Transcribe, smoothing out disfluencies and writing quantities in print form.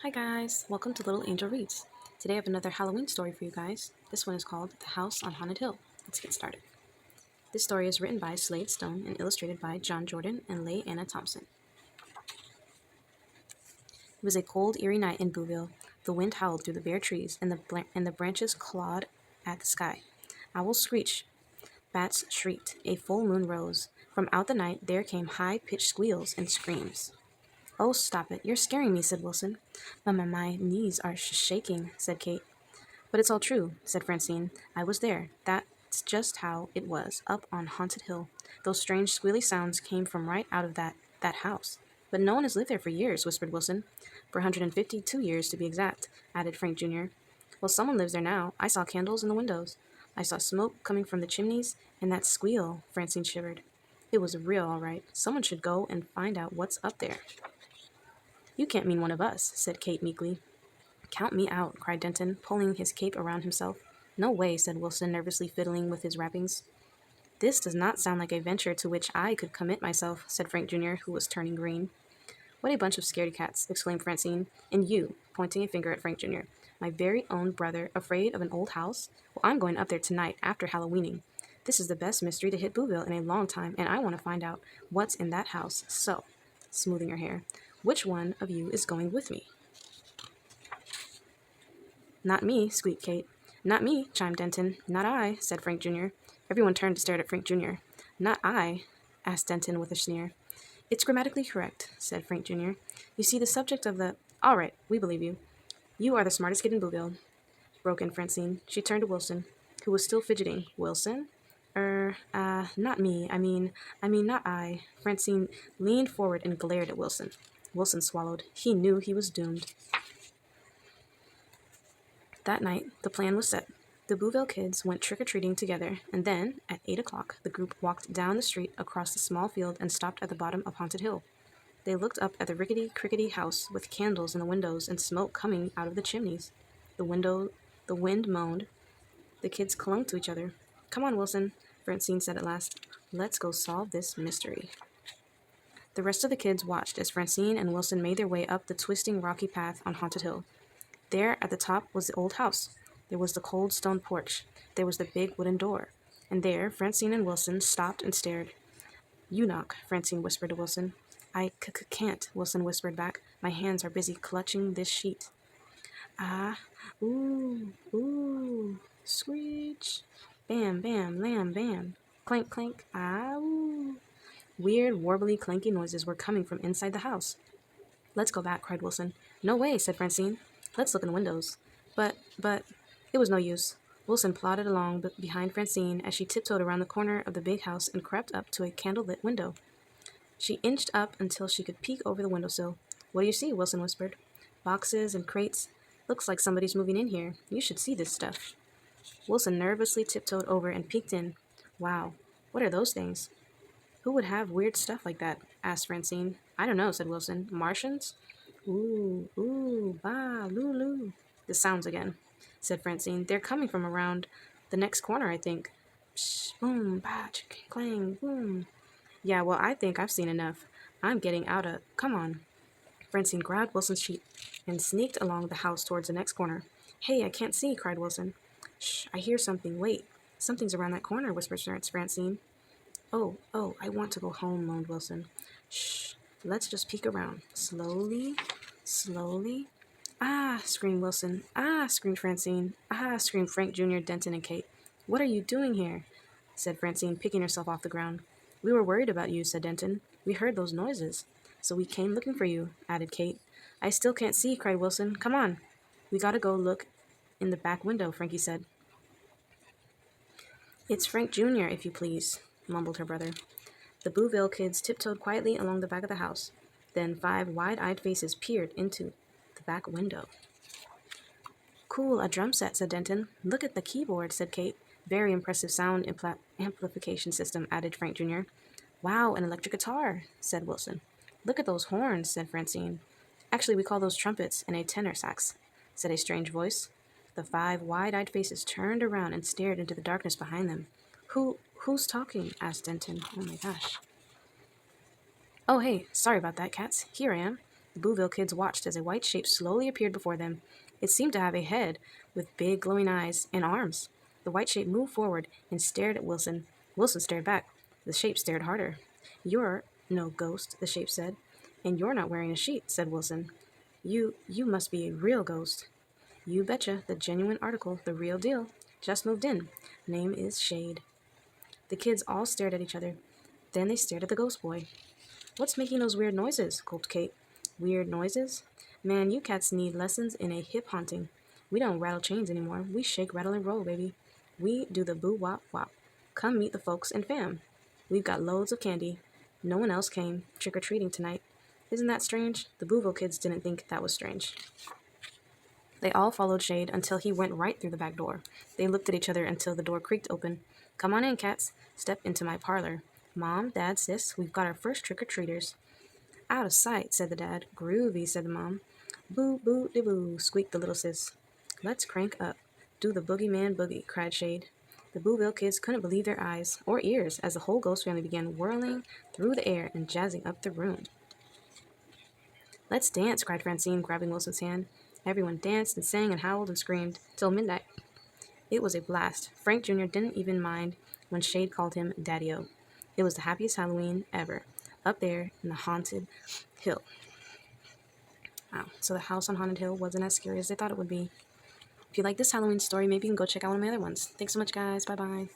Hi guys, welcome to Little Angel Reads. Today I have another Halloween story for you guys. This one is called The House on Haunted Hill. Let's get started. This story is written by Slade Stone and illustrated by John Jordan and Leigh Anna Thompson. It was a cold, eerie night in Booville. The wind howled through the bare trees and the branches clawed at the sky. Owls screeched, bats shrieked, a full moon rose. From out the night there came high-pitched squeals and screams. "Oh, stop it, you're scaring me," said Wilson. My knees are shaking," said Kate. "But it's all true," said Francine. "I was there. That's just how it was, up on Haunted Hill. Those strange squealy sounds came from right out of that house." "But no one has lived there for years," whispered Wilson. "For 152 years, to be exact," added Frank Jr. "Well, someone lives there now. I saw candles in the windows. I saw smoke coming from the chimneys, and that squeal," Francine shivered. "It was real, all right. Someone should go and find out what's up there." "You can't mean one of us," said Kate meekly. "Count me out," cried Denton, pulling his cape around himself. "No way," said Wilson, nervously fiddling with his wrappings. "This does not sound like a venture to which I could commit myself," said Frank Jr., who was turning green. "What a bunch of scaredy cats," exclaimed Francine. "And you," pointing a finger at Frank Jr., "my very own brother, afraid of an old house? Well, I'm going up there tonight, after Halloweening. This is the best mystery to hit Booville in a long time, and I want to find out what's in that house. So," smoothing her hair, "which one of you is going with me?" "Not me," squeaked Kate. "Not me," chimed Denton. "Not I," said Frank Jr. Everyone turned to stare at Frank Jr. "Not I?" asked Denton with a sneer. "It's grammatically correct," said Frank Jr. "You see, the subject of the—" "All right, we believe you. You are the smartest kid in Booville," broke in Francine. She turned to Wilson, who was still fidgeting. "Wilson? Not me. I mean, not I." Francine leaned forward and glared at Wilson. Wilson swallowed. He knew he was doomed. That night, the plan was set. The Bouville kids went trick-or-treating together, and then, at 8 o'clock, the group walked down the street across the small field and stopped at the bottom of Haunted Hill. They looked up at the rickety-crickety house with candles in the windows and smoke coming out of the chimneys. The wind moaned. The kids clung to each other. "Come on, Wilson," Francine said at last. "Let's go solve this mystery." The rest of the kids watched as Francine and Wilson made their way up the twisting rocky path on Haunted Hill. There at the top was the old house. There was the cold stone porch. There was the big wooden door. And there Francine and Wilson stopped and stared. "You knock," Francine whispered to Wilson. "I can't," Wilson whispered back. "My hands are busy clutching this sheet." "Ah, ooh, ooh, screech. Bam, bam, lam, bam. Clank, clank, ah, ooh." Weird, warbly, clanky noises were coming from inside the house. "Let's go back," cried Wilson. "No way," said Francine. "Let's look in the windows." But, it was no use. Wilson plodded along behind Francine as she tiptoed around the corner of the big house and crept up to a candlelit window. She inched up until she could peek over the windowsill. "What do you see?" Wilson whispered. "Boxes and crates. Looks like somebody's moving in here. You should see this stuff." Wilson nervously tiptoed over and peeked in. "Wow, what are those things?" "Who would have weird stuff like that?" asked Francine. "I don't know," said Wilson. "Martians?" "Ooh, ooh, ba, loo. "The sounds again," said Francine. "They're coming from around the next corner, I think. Psh, boom, ba, chick, clang, boom." "Yeah, well, I think I've seen enough. I'm getting out of... Come on." Francine grabbed Wilson's sheet and sneaked along the house towards the next corner. "Hey, I can't see," cried Wilson. "Shh, I hear something. Wait, something's around that corner," whispered Francine. Oh, I want to go home," moaned Wilson. "Shh, let's just peek around. Slowly, slowly." "Ah!" screamed Wilson. "Ah!" screamed Francine. "Ah!" screamed Frank Jr., Denton, and Kate. "What are you doing here?" said Francine, picking herself off the ground. "We were worried about you," said Denton. "We heard those noises. So we came looking for you," added Kate. "I still can't see," cried Wilson. "Come on." "We gotta go look in the back window," Frankie said. "It's Frank Jr., if you please," mumbled her brother. The Bouville kids tiptoed quietly along the back of the house. Then 5 wide-eyed faces peered into the back window. "Cool, a drum set," said Denton. "Look at the keyboard," said Kate. "Very impressive sound amplification system," added Frank Jr. "Wow, an electric guitar," said Wilson. "Look at those horns," said Francine. "Actually, we call those trumpets and a tenor sax," said a strange voice. The 5 wide-eyed faces turned around and stared into the darkness behind them. Who's talking?" asked Denton. "Oh my gosh." "Oh, hey, sorry about that, cats. Here I am." The Booville kids watched as a white shape slowly appeared before them. It seemed to have a head with big glowing eyes and arms. The white shape moved forward and stared at Wilson. Wilson stared back. The shape stared harder. "You're no ghost," the shape said. "And you're not wearing a sheet," said Wilson. You must be a real ghost." "You betcha, the genuine article, the real deal. Just moved in. Name is Shade." The kids all stared at each other. Then they stared at the ghost boy. "What's making those weird noises?" gulped Kate. "Weird noises? Man, you cats need lessons in a hip haunting. We don't rattle chains anymore. We shake, rattle, and roll, baby. We do the boo wop wop. Come meet the folks and fam. We've got loads of candy. No one else came trick-or-treating tonight. Isn't that strange?" The Booville kids didn't think that was strange. They all followed Shade until he went right through the back door. They looked at each other until the door creaked open. "Come on in, cats. Step into my parlor. Mom, Dad, Sis, we've got our first trick-or-treaters." "Out of sight," said the dad. "Groovy," said the mom. "Boo, boo, de boo," squeaked the little sis. "Let's crank up. Do the boogeyman boogie," cried Shade. The Booville kids couldn't believe their eyes or ears as the whole ghost family began whirling through the air and jazzing up the room. "Let's dance," cried Francine, grabbing Wilson's hand. Everyone danced and sang and howled and screamed till midnight. It was a blast. Frank Jr. didn't even mind when Shade called him Daddy-O. It was the happiest Halloween ever, up there in the haunted hill. Wow, so the house on Haunted Hill wasn't as scary as they thought it would be. If you like this Halloween story, maybe you can go check out one of my other ones. Thanks so much, guys. Bye-bye.